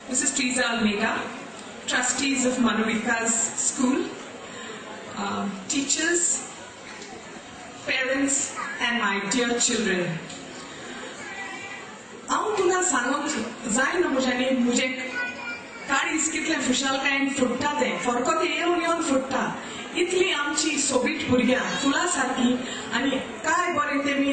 Mrs. Teresa Almeida, trustees of Manovikas school, teachers, parents, and my dear children. हांव तुला सांगूंक जाय ना मुझे काळीज कितलें खुशालकायेन फुट्टा तें फरको तें येवन फुट्टा इतली आमची सोबीत भुरग्यां फुलां सारकी आनी काय बरें तेमी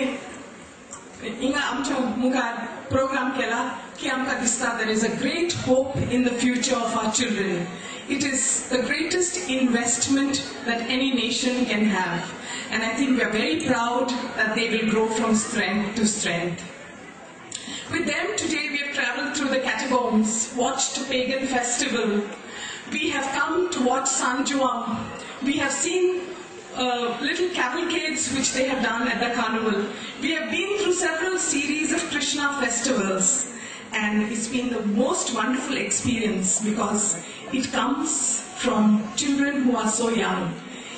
हिंगा आमच्या मुखार प्रोग्राम केला की आमकां दिसता there is a great hope in the future of our children. It is the greatest investment that any nation can have, and I think we are very proud that they will grow from strength to strength. With them today we have travelled through the catacombs, watched a pagan festival. We have come to watch San Juan. We have seen little cavalcades which they have done at the carnival. We have been through several series of Krishna festivals, and it's been the most wonderful experience because it comes from children who are so young.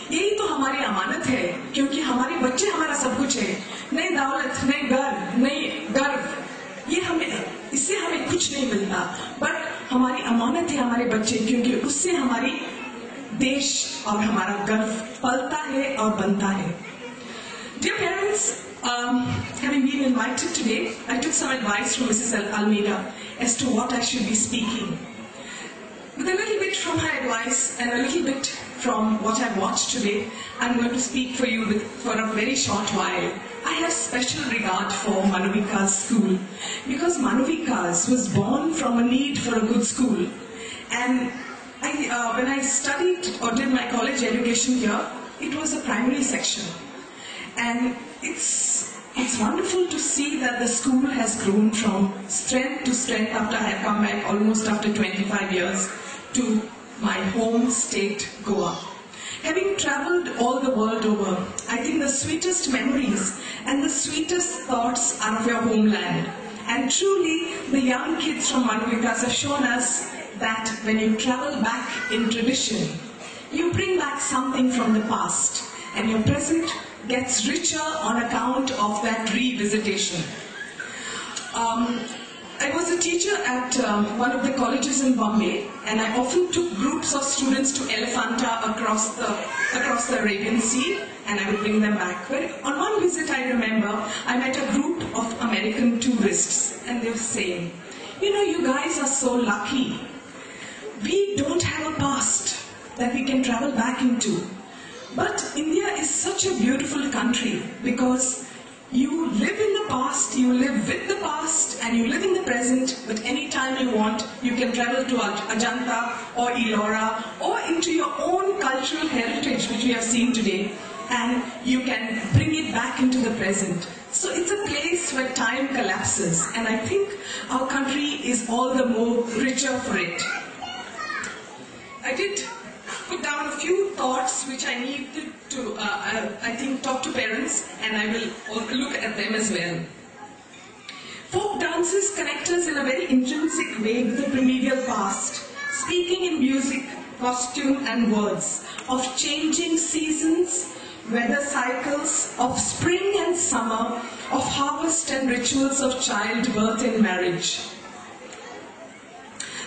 यही तो हमारी अमानत है, क्योंकि हमारे बच्चे हमारा सब कुछ है. नहीं दौलत, नहीं घर, नहीं गर्व, ये हमें इससे हमें कुछ नहीं मिलता, बट हमारी अमानत है हमारे बच्चे, क्योंकि उससे हमारी देश और हमारा गर्व पलता है और बनता है. Dear parents, having been invited today, I took some advice from Mrs. Almeida as to what I should be speaking. With a little bit from her advice and a little bit from what I've watched today, I'm going to speak for you for a very short while. I have special regard for Manovikas school because Manovikas was born from a need for a good school. And when I studied or did my college education here, it was a primary section. And it's wonderful to see that the school has grown from strength to strength after I have come back almost after 25 years to my home state, Goa. Having travelled all the world over, I think the sweetest memories and the sweetest thoughts are of your homeland. And truly, the young kids from Manovikas have shown us that when you travel back in tradition, you bring back something from the past, and your present gets richer on account of that revisitation. I was a teacher at one of the colleges in Bombay, and I often took groups of students to Elephanta across the Arabian Sea, and I would bring them back. But on one visit, I remember, I met a group of American tourists, and they were saying, you know, you guys are so lucky. We don't have a past that we can travel back into. But India is such a beautiful country because you live in the past, you live with the past, and you live in the present, but any time you want, you can travel to Ajanta or Ellora or into your own cultural heritage, which we have seen today, and you can bring it back into the present. So it's a place where time collapses, and I think our country is all the more richer for it. I did put down a few thoughts which I need to I think, talk to parents, and I will look at them as well. Folk dances connect us in a very intrinsic way with the primordial past, speaking in music, costume and words, of changing seasons, weather cycles, of spring and summer, of harvest and rituals of childbirth and marriage.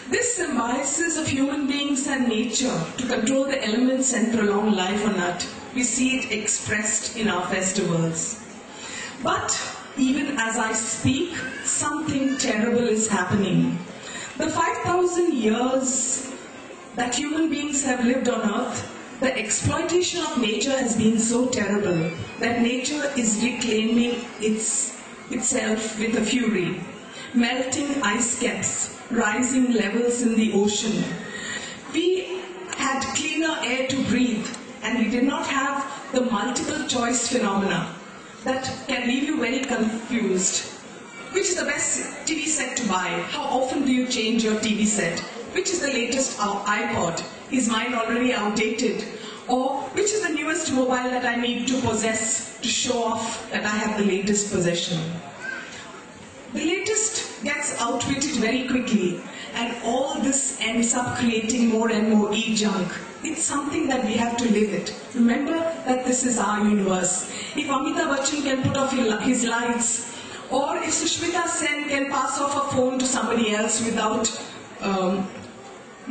This symbioses of human beings and nature to control the elements and prolong life on earth. We see it expressed in our festivals. But even as I speak, something terrible is happening. The 5,000 years that human beings have lived on earth, the exploitation of nature has been so terrible that nature is reclaiming itself with a fury. Melting ice caps, rising levels in the ocean. We had cleaner air to breathe, and we did not have the multiple choice phenomena that can leave you very confused. Which is the best TV set to buy? How often do you change your TV set? Which is the latest iPod? Is mine already outdated? Or which is the newest mobile that I need to possess to show off that I have the latest possession? The latest gets outwitted very quickly, and all this ends up creating more and more e-junk. It's something that we have to live it. Remember that this is our universe. If Amitabh Bachchan can put off his lights, or if Sushmita Sen can pass off a phone to somebody else without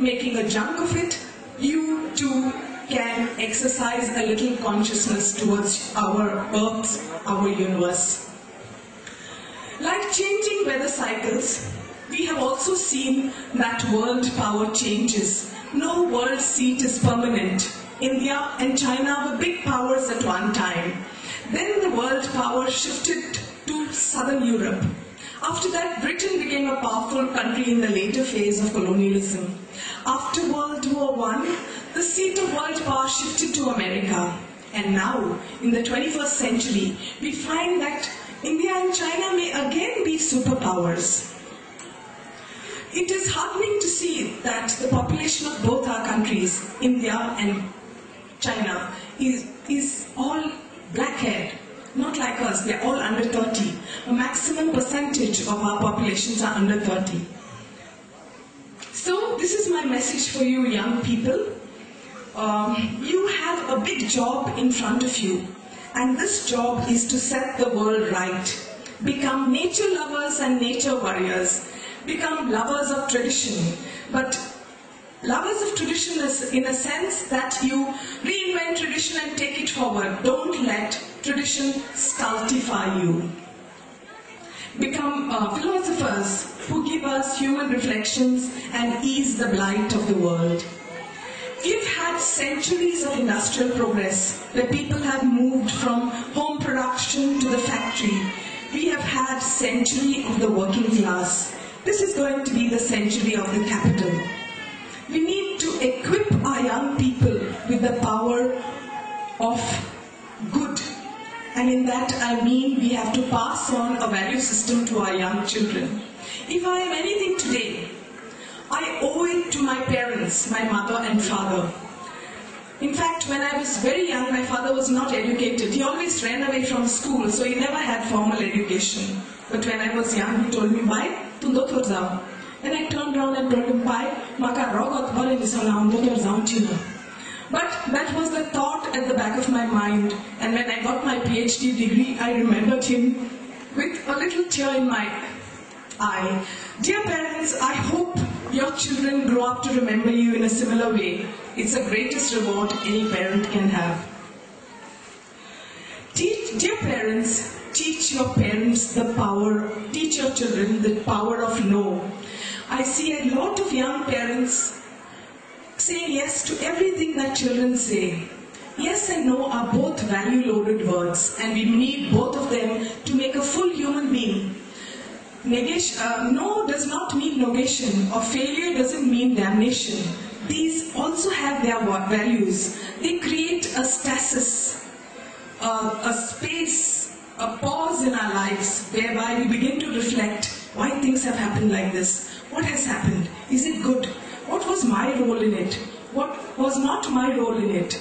making a junk of it, you too can exercise a little consciousness towards our Earth, our universe. Like changing weather cycles, we have also seen that world power changes. No world seat is permanent. India and China were big powers at one time. Then the world power shifted to Southern Europe. After that, Britain became a powerful country in the later phase of colonialism. After World War I, the seat of world power shifted to America. And now, in the 21st century, we find that India and China may again be superpowers. It is heartening to see that the population of both our countries, India and China, is all black-haired. Not like us, they're all under 30. A maximum percentage of our populations are under 30. So this is my message for you young people. You have a big job in front of you, and this job is to set the world right. Become nature lovers and nature warriors. Become lovers of tradition. But lovers of tradition is in a sense that you reinvent tradition and take it forward. Don't let tradition stultify you. Become philosophers who give us human reflections and ease the blight of the world. We've had centuries of industrial progress where people have moved from home production to the factory. We have had century of the working class. This is going to be the century of the capital. We need to equip our young people with the power of good. And in that I mean we have to pass on a value system to our young children. If I am anything today, I owe it to my parents, my mother and father. In fact, when I was very young, my father was not educated. He always ran away from school, so he never had formal education. But when I was young, he told me, "Bhai, tu dotor jao." And I turned around and told him, "Bhai, maka rogot bole nisana dotor jao chino." But that was the thought at the back of my mind. And when I got my PhD degree, I remembered him with a little tear in my eye. Dear parents, I hope your children grow up to remember you in a similar way. It's the greatest reward any parent can have. Dear parents, teach your children the power of no. I see a lot of young parents saying yes to everything that children say. Yes and no are both value-loaded words, and we need both of them to make a full human being. No does not mean negation, or failure doesn't mean damnation. These also have their values. They create a stasis, a space, a pause in our lives, whereby we begin to reflect why things have happened like this. What has happened? Is it good? What was my role in it? What was not my role in it?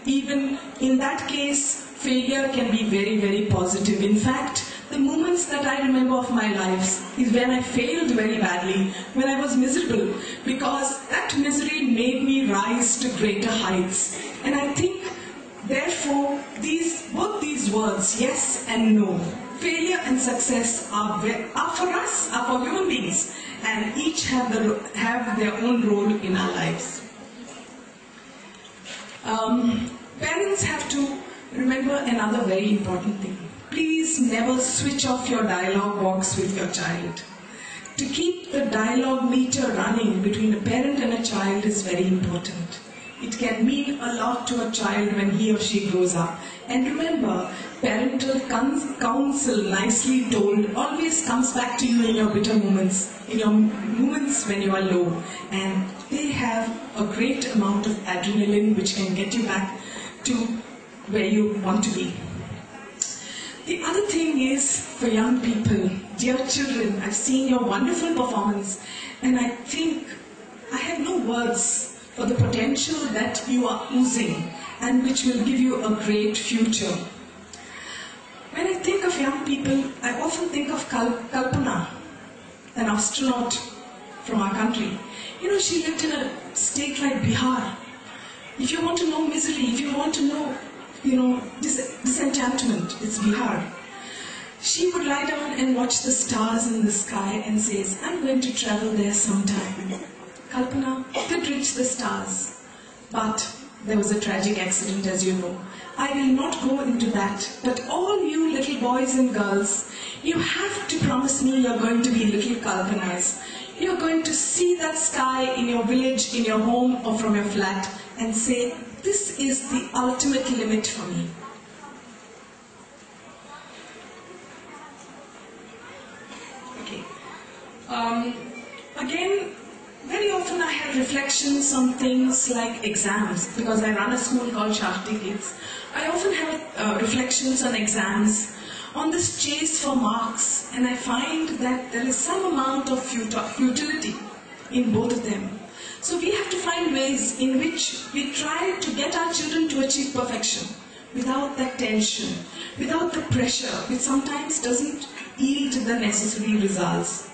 Even in that case, failure can be very, very positive. In fact, the moments that I remember of my life is when I failed very badly, when I was miserable, because that misery made me rise to greater heights. And I think, therefore, both these words, yes and no, failure and success are for us, are for human beings, and each have their own role in our lives. Parents have to remember another very important thing. Please never switch off your dialogue box with your child. To keep the dialogue meter running between a parent and a child is very important. It can mean a lot to a child when he or she grows up. And remember, parental counsel, nicely told, always comes back to you in your bitter moments, in your moments when you are low. And they have a great amount of adrenaline which can get you back to where you want to be. The other thing is, for young people, dear children, I've seen your wonderful performance, and I think I have no words for the potential that you are oozing and which will give you a great future. When I think of young people, I often think of Kalpana, an astronaut from our country. You know, she lived in a state like Bihar. If you want to know misery, if you want to know, disenchantment, it's Bihar. She would lie down and watch the stars in the sky and says, I'm going to travel there sometime. Kalpana, the reach the stars. But there was a tragic accident, as you know. I will not go into that, but all you little boys and girls, you have to promise me you're going to be little Kalpanas. You're going to see that sky in your village, in your home, or from your flat, and say, this is the ultimate limit for me. Okay. Again, very often I have reflections on things like exams, because I run a school called Shakti Kids. I often have reflections on exams, on this chase for marks, and I find that there is some amount of futility in both of them. So we have to find ways in which we try to get our children to achieve perfection without that tension, without the pressure, which sometimes doesn't yield the necessary results.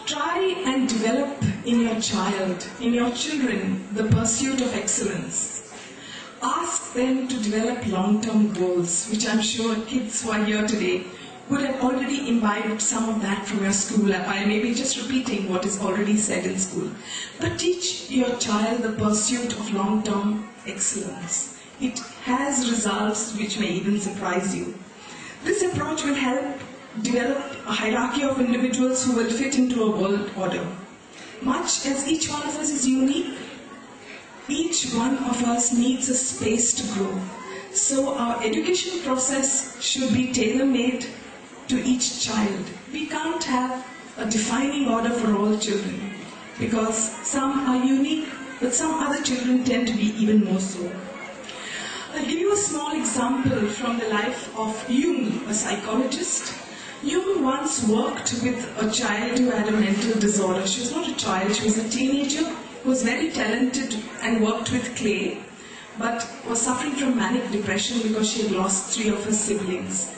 Try and develop in your child, in your children, the pursuit of excellence. Ask them to develop long-term goals, which I'm sure kids who are here today would have already imbibed some of that from your school. I may be just repeating what is already said in school. But teach your child the pursuit of long-term excellence. It has results which may even surprise you. This approach will help develop a hierarchy of individuals who will fit into a world order. Much as each one of us is unique, each one of us needs a space to grow. So our education process should be tailor-made to each child. We can't have a defining order for all children, because some are unique, but some other children tend to be even more so. I'll give you a small example from the life of Jung, a psychologist. Jung once worked with a child who had a mental disorder. She was not a child, she was a teenager who was very talented and worked with clay, but was suffering from manic depression because she had lost 3 of her siblings.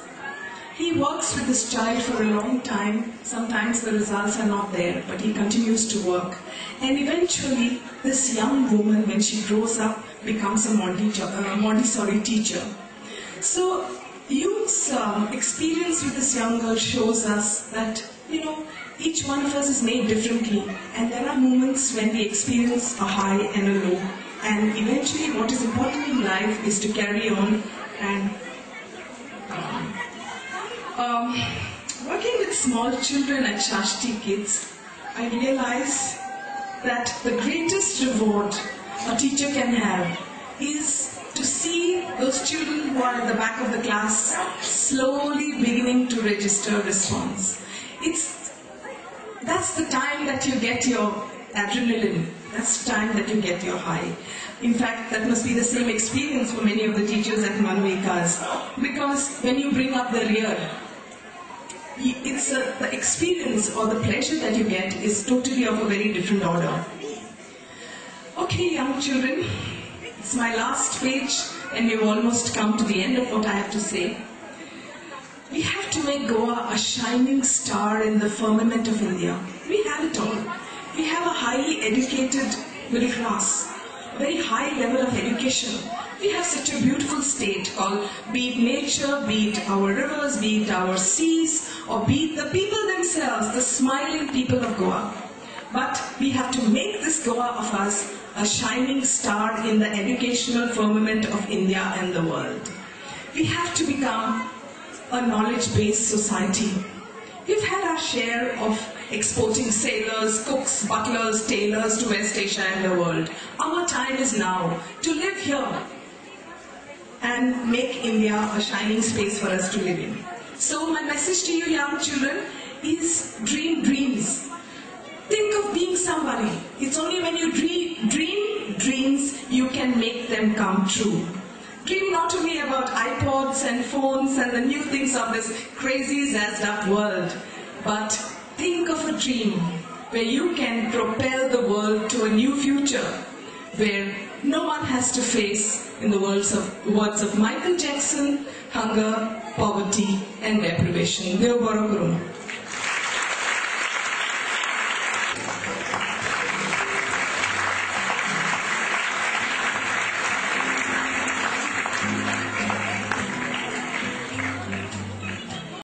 He works with this child for a long time. Sometimes the results are not there, but he continues to work. And eventually, this young woman, when she grows up, becomes a Montessori teacher. So, Jung's experience with this young girl shows us that, each one of us is made differently, and there are moments when we experience a high and a low. And eventually, what is important in life is to carry on and working with small children at Shakti Kids, I realize that the greatest reward a teacher can have is to see those children who are at the back of the class slowly beginning to register response. That's the time that you get your adrenaline. That's the time that you get your high. In fact, that must be the same experience for many of the teachers at Manovikas, because when you bring up the rear, the experience or the pleasure that you get is totally of a very different order. Okay, young children, it's my last page and we've almost come to the end of what I have to say. We have to make Goa a shining star in the firmament of India. We have it all. We have a highly educated middle class, a very high level of education. We have such a beautiful state called, be it nature, be it our rivers, be it our seas, or be it the people themselves, the smiling people of Goa. But we have to make this Goa of us a shining star in the educational firmament of India and the world. We have to become a knowledge-based society. We've had our share of exporting sailors, cooks, butlers, tailors to West Asia and the world. Our time is now to live here and make India a shining space for us to live in. So my message to you young children is dream dreams. Think of being somebody. It's only when you dream dreams you can make them come true. Dream not only about iPods and phones and the new things of this crazy zazzed up world, but think of a dream where you can propel the world to a new future, where no one has to face, in the words of Michael Jackson, hunger, poverty and deprivation. Deo Boro Kurum.